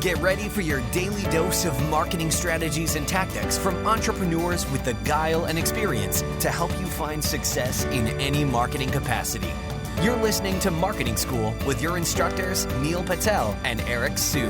Get ready for your daily dose of marketing strategies and tactics from entrepreneurs with the guile and experience to help you find success in any marketing capacity. You're listening to Marketing School with your instructors, Neil Patel and Eric Su.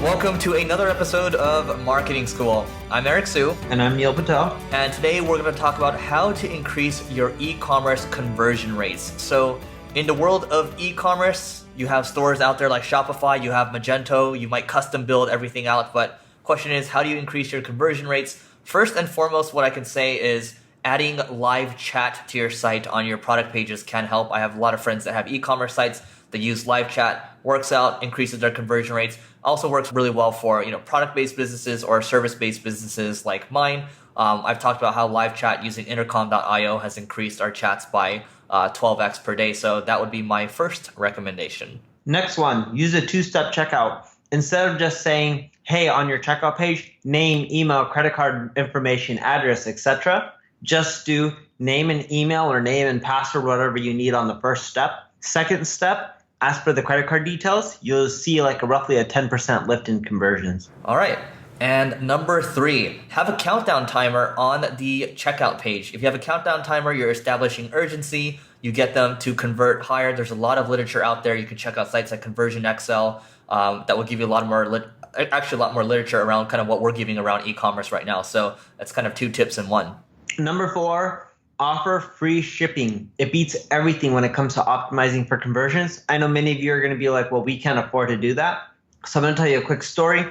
Welcome to another episode of Marketing School. I'm Eric Su. And I'm Neil Patel. And today we're going to talk about how to increase your e-commerce conversion rates. So in the world of e-commerce, you have stores out there like Shopify, you have Magento, you might custom build everything out. But question is, how do you increase your conversion rates? First and foremost, what I can say is adding live chat to your site on your product pages can help. I have a lot of friends that have e-commerce sites that use live chat, works out, increases their conversion rates. Also works really well for product-based businesses or service-based businesses like mine. I've talked about how live chat using intercom.io has increased our chats by 12x per day. So that would be my first recommendation. Next one, use a two-step checkout. Instead of just saying, hey, on your checkout page, name, email, credit card information, address, etc. Just do name and email or name and password, whatever you need on the first step. Second step, ask for the credit card details. You'll see roughly a 10% lift in conversions. All right. And number 3, have a countdown timer on the checkout page. If you have a countdown timer, you're establishing urgency. You get them to convert higher. There's a lot of literature out there. You can check out sites like Conversion XL that will give you a lot more literature around kind of what we're giving around e-commerce right now. So that's kind of 2 tips in 1. Number 4, offer free shipping. It beats everything when it comes to optimizing for conversions. I know many of you are going to be like, well, we can't afford to do that. So I'm going to tell you a quick story.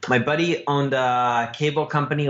My buddy owned a cable company,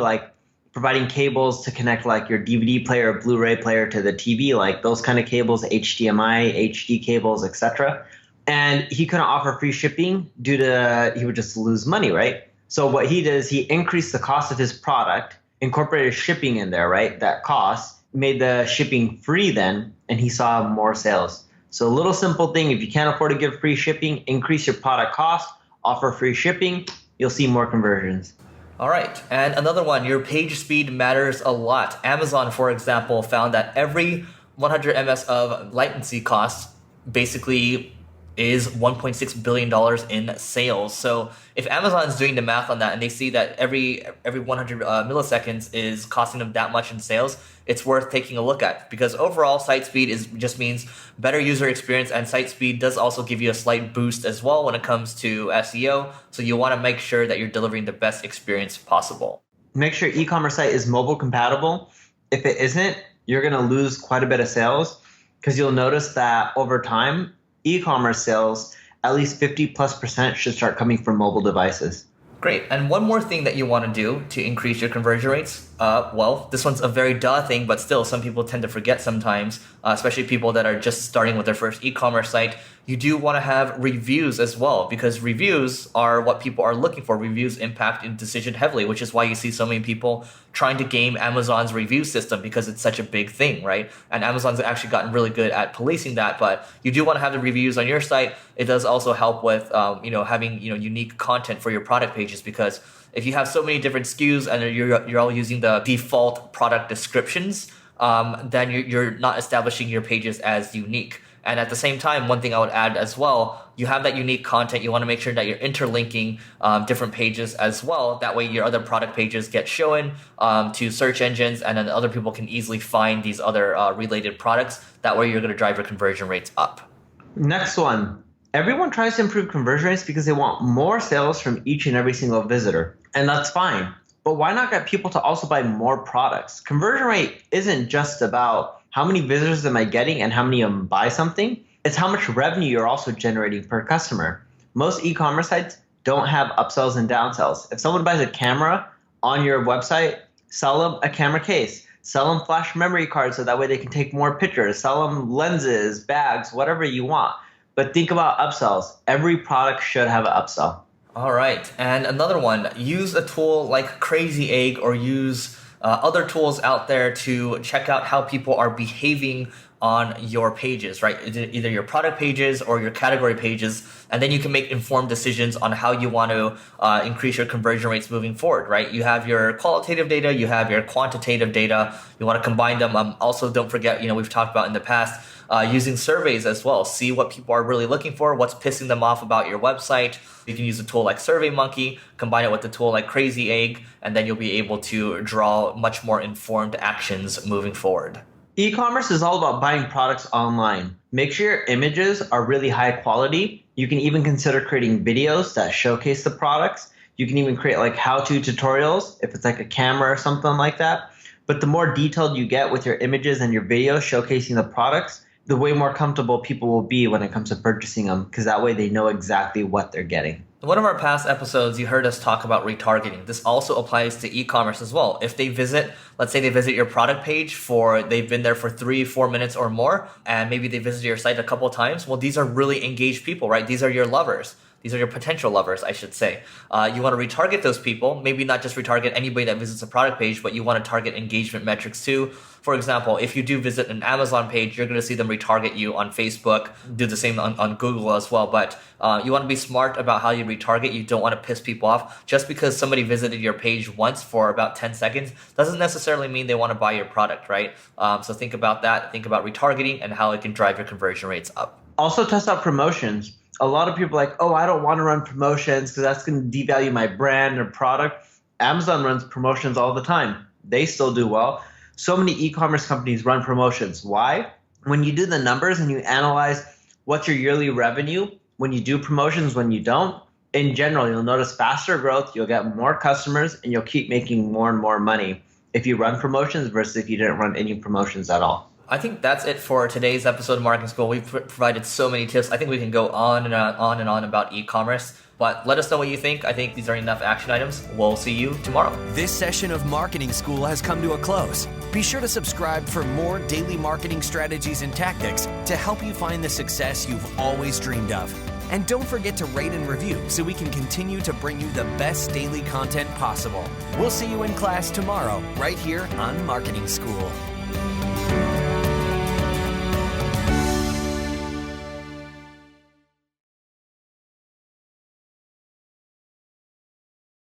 providing cables to connect your DVD player or Blu-ray player to the TV, those kind of cables, HDMI, HD cables, etc. And he couldn't offer free shipping due to he would just lose money, right? So what he did is he increased the cost of his product, incorporated shipping in there, right? That cost made the shipping free then, and he saw more sales. So a little simple thing, if you can't afford to give free shipping, increase your product cost, offer free shipping, you'll see more conversions. All right. And another one, your page speed matters a lot. Amazon, for example, found that every 100 ms of latency costs basically is $1.6 billion in sales. So if Amazon is doing the math on that and they see that every 100 milliseconds is costing them that much in sales, it's worth taking a look at, because overall site speed just means better user experience, and site speed does also give you a slight boost as well when it comes to SEO. So you want to make sure that you're delivering the best experience possible. Make sure e-commerce site is mobile compatible. If it isn't, you're going to lose quite a bit of sales, because you'll notice that over time, e-commerce sales, at least 50+% should start coming from mobile devices. Great. And one more thing that you want to do to increase your conversion rates, this one's a very duh thing, but still some people tend to forget sometimes, especially people that are just starting with their first e-commerce site. You do want to have reviews as well, because reviews are what people are looking for. Reviews impact in decision heavily, which is why you see so many people trying to game Amazon's review system, because it's such a big thing, right? And Amazon's actually gotten really good at policing that, but you do want to have the reviews on your site. It does also help with having unique content for your product pages, because if you have so many different SKUs and you're all using the default product descriptions, then you're not establishing your pages as unique. And at the same time, one thing I would add as well, you have that unique content. You want to make sure that you're interlinking different pages as well. That way your other product pages get shown to search engines, and then other people can easily find these other related products. That way you're going to drive your conversion rates up. Next one. Everyone tries to improve conversion rates because they want more sales from each and every single visitor. And that's fine. But why not get people to also buy more products? Conversion rate isn't just about how many visitors am I getting and how many of them buy something. It's how much revenue you're also generating per customer. Most e-commerce sites don't have upsells and downsells. If someone buys a camera on your website, sell them a camera case. Sell them flash memory cards so that way they can take more pictures. Sell them lenses, bags, whatever you want. But think about upsells. Every product should have an upsell. All right. And another one, use a tool like Crazy Egg, or use other tools out there to check out how people are behaving on your pages, right? Either your product pages or your category pages, and then you can make informed decisions on how you want to increase your conversion rates moving forward, right? You have your qualitative data, you have your quantitative data. You want to combine them. Also, don't forget, we've talked about in the past, Using surveys as well. See what people are really looking for, what's pissing them off about your website. You can use a tool like SurveyMonkey, combine it with a tool like Crazy Egg, and then you'll be able to draw much more informed actions moving forward. E-commerce is all about buying products online. Make sure your images are really high quality. You can even consider creating videos that showcase the products. You can even create like how-to tutorials if it's like a camera or something like that. But the more detailed you get with your images and your videos showcasing the products, the way more comfortable people will be when it comes to purchasing them, because that way they know exactly what they're getting. In one of our past episodes, you heard us talk about retargeting. This also applies to e-commerce as well. If they visit, let's say they visit your product page they've been there for 3-4 minutes or more, and maybe they visit your site a couple of times, well, these are really engaged people, right? These are your lovers. These are your potential lovers, I should say. You want to retarget those people, maybe not just retarget anybody that visits a product page, but you want to target engagement metrics too. For example, if you do visit an Amazon page, you're going to see them retarget you on Facebook, do the same on Google as well. But you want to be smart about how you retarget. You don't want to piss people off. Just because somebody visited your page once for about 10 seconds doesn't necessarily mean they want to buy your product, right? So think about that. Think about retargeting and how it can drive your conversion rates up. Also test out promotions. A lot of people are like, oh, I don't want to run promotions because that's going to devalue my brand or product. Amazon runs promotions all the time. They still do well. So many e-commerce companies run promotions. Why? When you do the numbers and you analyze what's your yearly revenue, when you do promotions, when you don't, in general, you'll notice faster growth, you'll get more customers, and you'll keep making more and more money if you run promotions versus if you didn't run any promotions at all. I think that's it for today's episode of Marketing School. We've provided so many tips. I think we can go on and on about e-commerce, but let us know what you think. I think these are enough action items. We'll see you tomorrow. This session of Marketing School has come to a close. Be sure to subscribe for more daily marketing strategies and tactics to help you find the success you've always dreamed of. And don't forget to rate and review so we can continue to bring you the best daily content possible. We'll see you in class tomorrow, right here on Marketing School.